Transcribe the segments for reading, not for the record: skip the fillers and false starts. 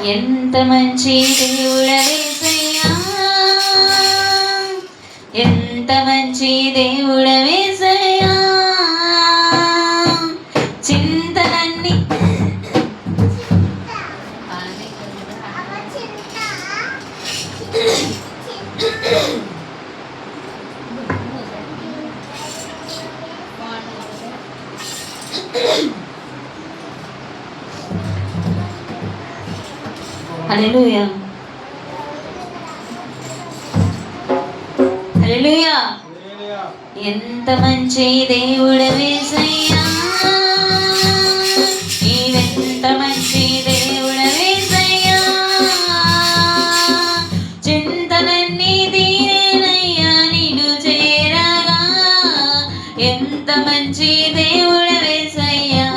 ఎంత మంచి దేవుడవేసయ్యా, ఎంత మంచి దేవుడవేసయ్యా. చింతలన్నీ హల్లెలూయా, హల్లెలూయా. ఎంత మంచి దేవుడవేసయ్యా, నీవెంత మంచి దేవుడవేసయ్యా. చింతలన్నీ తీరేనయ్యా నిన్ను చేరగా, ఎంత మంచి దేవుడవేసయ్యా.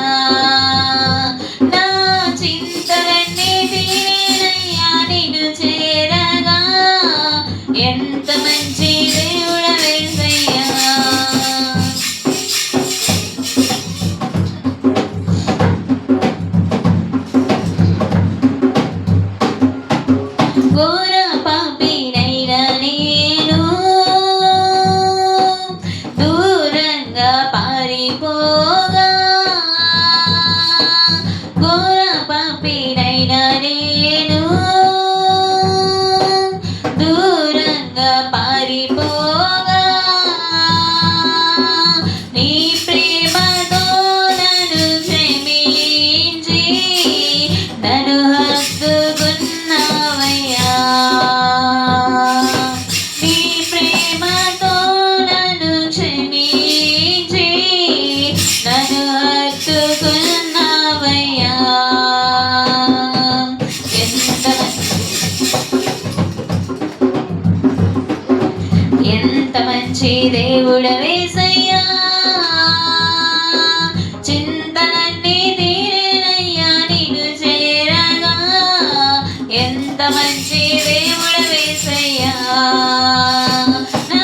నా చింతలన్నీ తీరేనయ్యా నిన్ను చేరగా, ఎంత మంచి దేవుడవేసయ్యా. ఘోర పాపినైన నేను దూరంగా పారిపోగా, ఘోర పాపినైన నేను దూరంగా పారిపోగా, నీ ప్రేమతో నన్ను క్షమించి నన్ను హత్తుకున్నావయ్యా. నీ ప్రేమతో నన్ను క్షమించి నన్ను హత్తుకున్నావయ్యా. ఎంత మంచి దేవుడవేసయ్యా, చింతలన్నీ తీరేనయ్యా నిన్ను చేరగా, ఎంత మంచి దేవుడవేసయ్యా. నా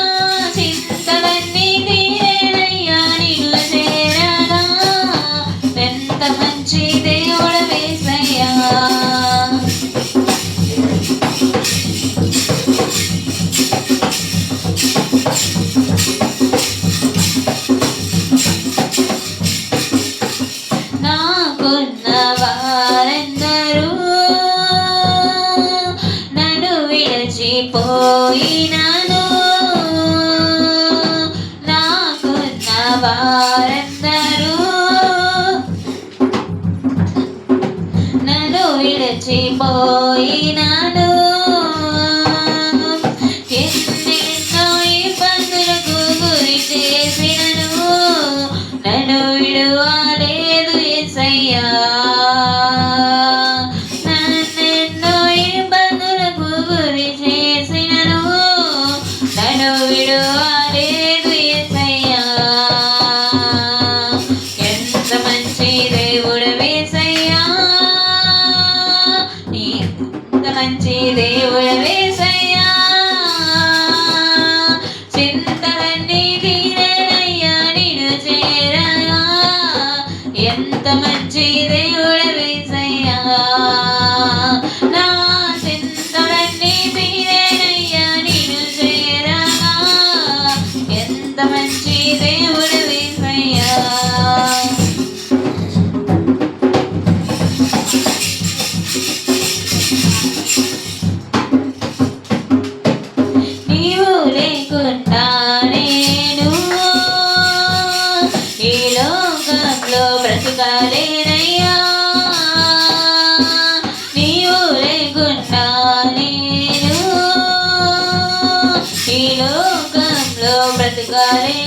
చింతలన్నీ తీరేనయ్యా నిన్ను చేరగా, ఎంత మంచి దేవుడవేసయ్యా. నాకున్న వారందరూ నన్ను విడిచిపోయినను, నాకున్న వారందరూ నన్ను విడిచిపోయినను, ఎన్నెన్నో ఇబ్బందులకు గురి చేసినను నన్ను విడువలేదు యేసయ్యా. నన్నెన్నో ఇబ్బందులకు గురి చేసినను నన్ను విడువలేదు యేసయ్యా. ఎంత మంచి దేవుడవేసయ్యా, ఎంత మంచి దేవుడవేసయ్యా. చింతలన్నీ తీరేనయ్యా నిన్ను చేరగా, ఎంత మంచి దేవుడవేసయ్యా. నా చింతలన్నీ తీరేనయ్యా నిన్ను చేరగా, ఎంత మంచి దేవుడవేసయ్యా. నీవు లేకుండా నేను ఈ లోకంలో బ్రతకలేనయ్యా. నీవు లేకుండా నేను ఈ లోకంలో బ్రతకలేనయ్యా.